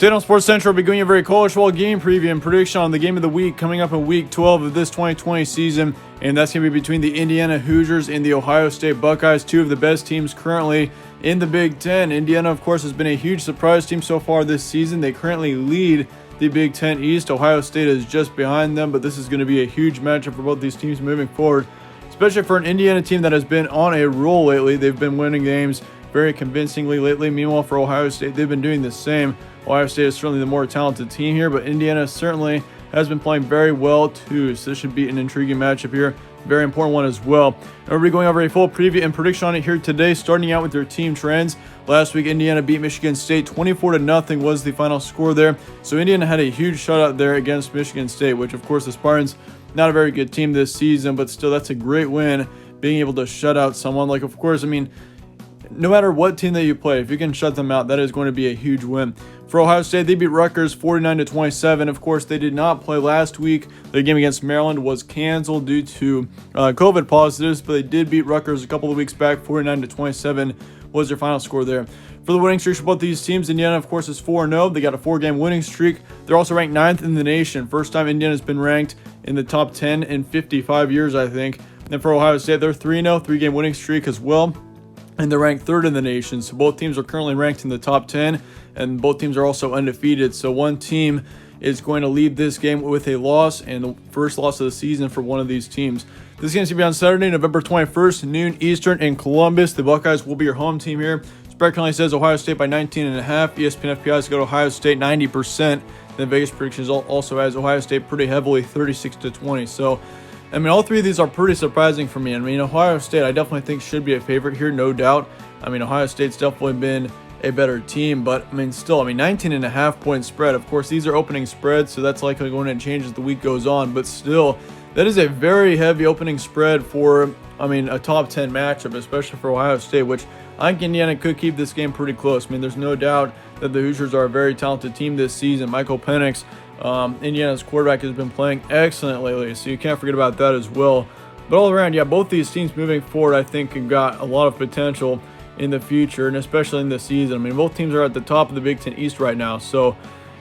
Today on Sports Central, we'll be giving you a very college football game preview and prediction on the game of the week coming up in Week 12 of this 2020 season, and that's going to be between the Indiana Hoosiers and the Ohio State Buckeyes, two of the best teams currently in the Big Ten. Indiana, of course, has been a huge surprise team so far this season. They currently lead the Big Ten East. Ohio State is just behind them, but this is going to be a huge matchup for both these teams moving forward, especially for an Indiana team that has been on a roll lately. They've been winning games very convincingly lately. Meanwhile, for Ohio State, they've been doing the same. Ohio State is certainly the more talented team here, but Indiana certainly has been playing very well too, so this should be an intriguing matchup here. Very important one as well. And we'll be going over a full preview and prediction on it here today, starting out with their team trends. Last week, Indiana beat Michigan State 24-0 was the final score there. So Indiana had a huge shutout there against Michigan State, which of course the Spartans, not a very good team this season, but still that's a great win, being able to shut out someone. Like, of course, I mean, no matter what team that you play, if you can shut them out, that is going to be a huge win. For Ohio State, they beat Rutgers 49-27. Of course, they did not play last week. Their game against Maryland was canceled due to COVID positives, but they did beat Rutgers a couple of weeks back. 49-27 was their final score there. For the winning streaks for both these teams, Indiana, of course, is 4-0. They got a 4-game winning streak. They're also ranked 9th in the nation. First time Indiana's been ranked in the top 10 in 55 years, I think. And for Ohio State, they're 3-0, 3-game winning streak as well. And they're ranked 3rd in the nation. So both teams are currently ranked in the top 10, and both teams are also undefeated. So one team is going to leave this game with a loss, and the first loss of the season for one of these teams. This game's going to be on Saturday, November 21st, noon Eastern in Columbus. The Buckeyes will be your home team here. Spread currently says Ohio State by 19.5. ESPN FPI has got Ohio State 90%. Then Vegas predictions also has Ohio State pretty heavily, 36-20. So, I mean, all three of these are pretty surprising for me. I mean, Ohio State, I definitely think should be a favorite here, no doubt. I mean, Ohio State's definitely been a better team, but I mean, still, 19.5 point spread. Of course, these are opening spreads, so that's likely going to change as the week goes on, but still, that is a very heavy opening spread for, a top 10 matchup, especially for Ohio State, which I think Indiana could keep this game pretty close. I mean, there's no doubt that the Hoosiers are a very talented team this season. Michael Penix, Indiana's quarterback, has been playing excellent lately, so you can't forget about that as well. But all around, yeah, both these teams moving forward, I think, have got a lot of potential in the future, and especially in this season. I mean, both teams are at the top of the Big Ten East right now, so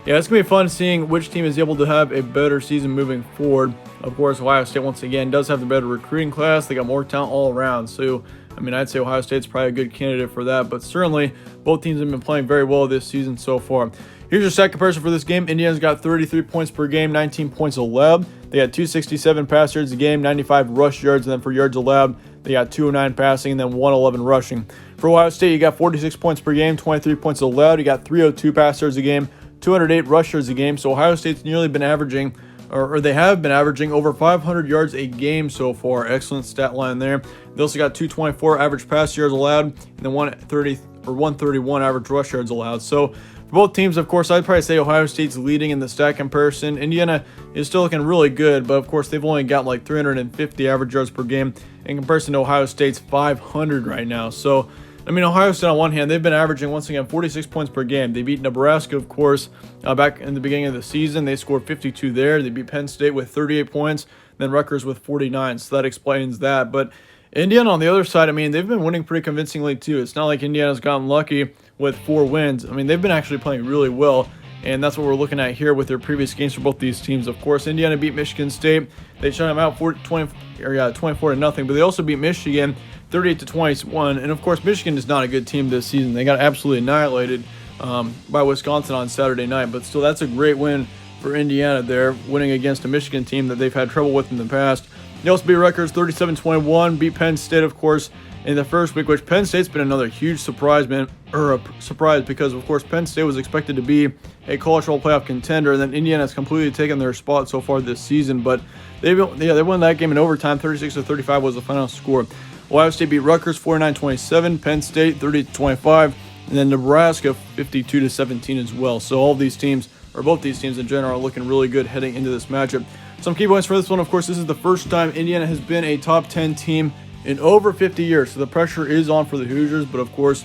yeah, it's going to be fun seeing which team is able to have a better season moving forward. Of course, Ohio State, once again, does have the better recruiting class. They got more talent all around, so I'd say Ohio State's probably a good candidate for that, but certainly both teams have been playing very well this season so far. Here's your stat comparison for this game. Indiana's got 33 points per game, 19 points allowed. They got 267 pass yards a game, 95 rush yards, and then for yards allowed, they got 209 passing and then 111 rushing. For Ohio State, you got 46 points per game, 23 points allowed. You got 302 pass yards a game, 208 rush yards a game. So Ohio State's nearly been averaging, or they have been averaging over 500 yards a game so far. Excellent stat line there. They also got 224 average pass yards allowed, and then 131 average rush yards allowed. So for both teams, of course, I'd probably say Ohio State's leading in the stat comparison. Indiana is still looking really good, but of course they've only got like 350 average yards per game in comparison to Ohio State's 500 right now. So Ohio State, on one hand, they've been averaging, once again, 46 points per game. They beat Nebraska, of course, back in the beginning of the season. They scored 52 there. They beat Penn State with 38 points, then Rutgers with 49, so that explains that. But Indiana, on the other side, they've been winning pretty convincingly, too. It's not like Indiana's gotten lucky with 4 wins. They've been actually playing really well, and that's what we're looking at here with their previous games for both these teams. Of course, Indiana beat Michigan State. They shut them out 24-0, but they also beat Michigan 38-21. And of course, Michigan is not a good team this season. They got absolutely annihilated by Wisconsin on Saturday night, but still, that's a great win for Indiana there, winning against a Michigan team that they've had trouble with in the past. They also beat Rutgers 37-21, beat Penn State, of course, in the first week, which Penn State's been another huge surprise, because, of course, Penn State was expected to be a college football playoff contender, and then Indiana's completely taken their spot so far this season. But they won that game in overtime. 36-35 was the final score. Ohio State beat Rutgers 49-27, Penn State 30-25, and then Nebraska 52-17 as well. So all of these teams, or both these teams in general, are looking really good heading into this matchup. Some key points for this one, of course, this is the first time Indiana has been a top 10 team in over 50 years, so the pressure is on for the Hoosiers. But of course,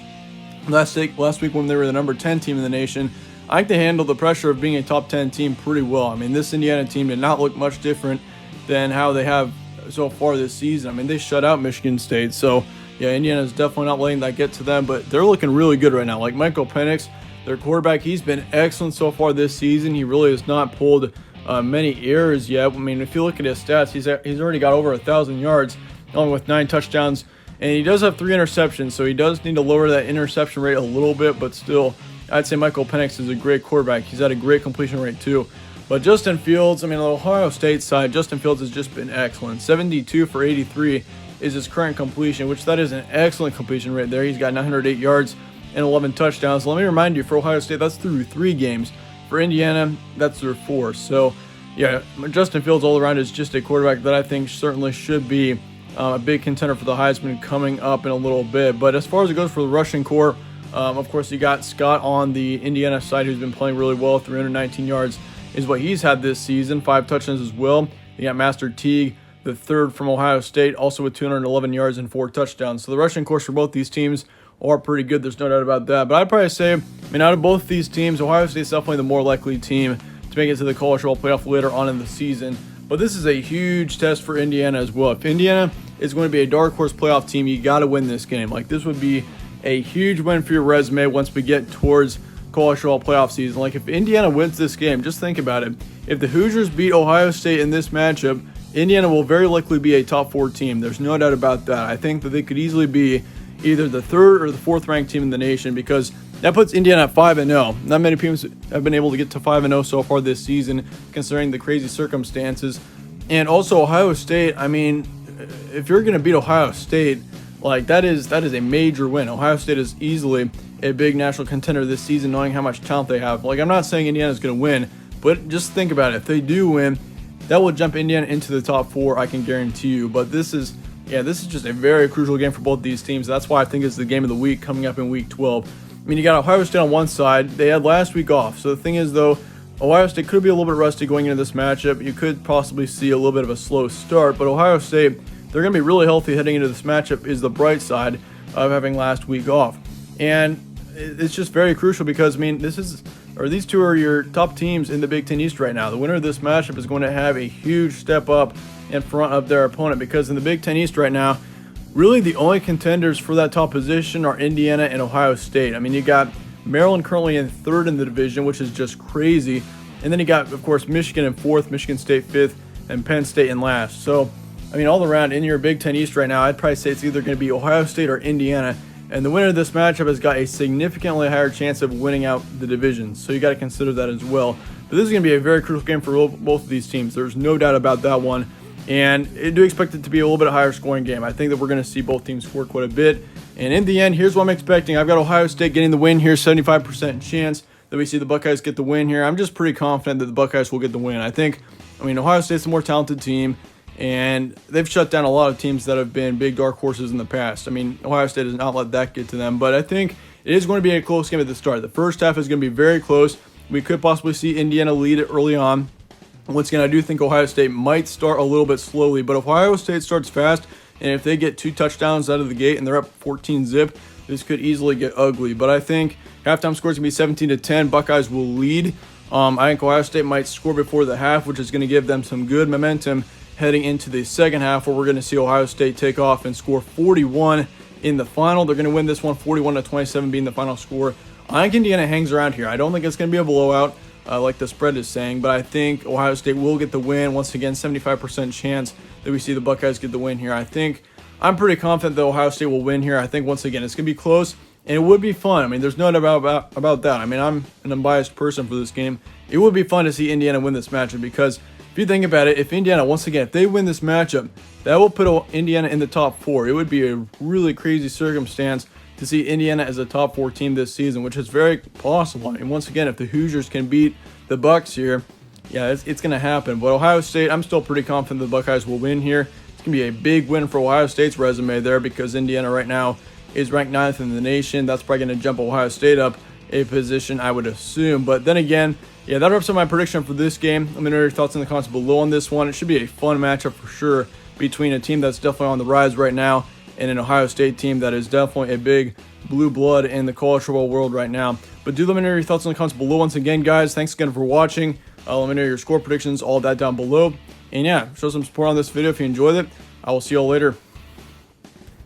last week when they were the number 10 team in the nation, I think they handled the pressure of being a top 10 team pretty well. This Indiana team did not look much different than how they have so far this season. They shut out Michigan State, so yeah, Indiana's definitely not letting that get to them, but they're looking really good right now. Like Michael Penix, Their quarterback, he's been excellent so far this season. He really has not pulled many errors yet. I mean, if you look at his stats, he's already got over 1,000 yards, along with 9 touchdowns. And he does have 3 interceptions, so he does need to lower that interception rate a little bit. But still, I'd say Michael Penix is a great quarterback. He's had a great completion rate too. But Justin Fields, I mean, on the Ohio State side, Justin Fields has just been excellent. 72 for 83 is his current completion, which that is an excellent completion rate there. He's got 908 yards and 11 touchdowns. Let me remind you, for Ohio State, that's through 3 games. For Indiana, that's through 4. So, yeah, Justin Fields all around is just a quarterback that I think certainly should be a big contender for the Heisman coming up in a little bit. But as far as it goes for the rushing core, of course, you got Scott on the Indiana side, who's been playing really well. 319 yards is what he's had this season. 5 touchdowns as well. You got Master Teague, the third from Ohio State, also with 211 yards and 4 touchdowns. So the rushing course for both these teams are pretty good. There's no doubt about that. But I'd probably say, I mean, out of both these teams, Ohio State's definitely the more likely team to make it to the College Football Playoff later on in the season. But this is a huge test for Indiana as well. If Indiana is going to be a dark horse playoff team, you got to win this game. Like, this would be a huge win for your resume once we get towards College Football Playoff season. Like, if Indiana wins this game, just think about it. If the Hoosiers beat Ohio State in this matchup, Indiana will very likely be a top 4 team. There's no doubt about that. I think that they could easily be either the 3rd or the 4th ranked team in the nation, because that puts Indiana at 5-0. Not many teams have been able to get to 5-0 so far this season, considering the crazy circumstances. And also Ohio State, I mean, if you're going to beat Ohio State, like, that is a major win. Ohio State is easily a big national contender this season, knowing how much talent they have. Like, I'm not saying Indiana's going to win, but just think about it. If they do win, that will jump Indiana into the top 4, I can guarantee you. But this is just a very crucial game for both these teams. That's why I think it's the game of the week coming up in week 12. I mean, you got Ohio State on one side. They had last week off. So the thing is, though, Ohio State could be a little bit rusty going into this matchup. You could possibly see a little bit of a slow start. But Ohio State, they're going to be really healthy heading into this matchup, is the bright side of having last week off. And it's just very crucial because, I mean, these two are your top teams in the Big Ten East right now. The winner of this matchup is going to have a huge step up in front of their opponent, because in the Big Ten East right now, really the only contenders for that top position are Indiana and Ohio State. I mean, you got Maryland currently in 3rd in the division, which is just crazy. And then you got, of course, Michigan in 4th, Michigan State 5th, and Penn State in last. So, I mean, all around in your Big Ten East right now, I'd probably say it's either going to be Ohio State or Indiana. And the winner of this matchup has got a significantly higher chance of winning out the division. So you got to consider that as well. But this is going to be a very crucial game for both of these teams. There's no doubt about that one. And I do expect it to be a little bit higher scoring game. I think that we're going to see both teams score quite a bit. And in the end, here's what I'm expecting. I've got Ohio State getting the win here, 75% chance that we see the Buckeyes get the win here. I'm just pretty confident that the Buckeyes will get the win. I mean, Ohio State's the more talented team, and they've shut down a lot of teams that have been big dark horses in the past. I mean, Ohio State has not let that get to them, but I think it is going to be a close game at the start. The first half is going to be very close. We could possibly see Indiana lead it early on. Once again, I do think Ohio State might start a little bit slowly, but if Ohio State starts fast, and if they get 2 touchdowns out of the gate and they're up 14-zip, this could easily get ugly. But I think halftime score is going to be 17-10. Buckeyes will lead. I think Ohio State might score before the half, which is going to give them some good momentum heading into the second half, where we're going to see Ohio State take off and score 41 in the final. They're going to win this one 41-27 being the final score. I think Indiana hangs around here. I don't think it's going to be a blowout like the spread is saying, but I think Ohio State will get the win. Once again, 75% chance that we see the Buckeyes get the win here. I'm pretty confident that Ohio State will win here. I think, once again, it's going to be close, and it would be fun. I mean, there's no doubt about that. I mean, I'm an unbiased person for this game. It would be fun to see Indiana win this matchup, because if you think about it, if Indiana, once again, if they win this matchup, that will put Indiana in the top 4. It would be a really crazy circumstance to see Indiana as a top 4 team this season, which is very possible. And once again, if the Hoosiers can beat the Bucks here, yeah, it's going to happen. But Ohio State, I'm still pretty confident the Buckeyes will win here. It's going to be a big win for Ohio State's resume there, because Indiana right now is ranked 9th in the nation. That's probably going to jump Ohio State up a position, I would assume. But then again, yeah, that wraps up my prediction for this game. Let me know your thoughts in the comments below on this one. It should be a fun matchup for sure between a team that's definitely on the rise right now and an Ohio State team that is definitely a big blue blood in the college football world right now. But do let me know your thoughts in the comments below. Once again, guys, thanks again for watching. Let me know your score predictions, all that down below. And yeah, show some support on this video if you enjoyed it. I will see you all later.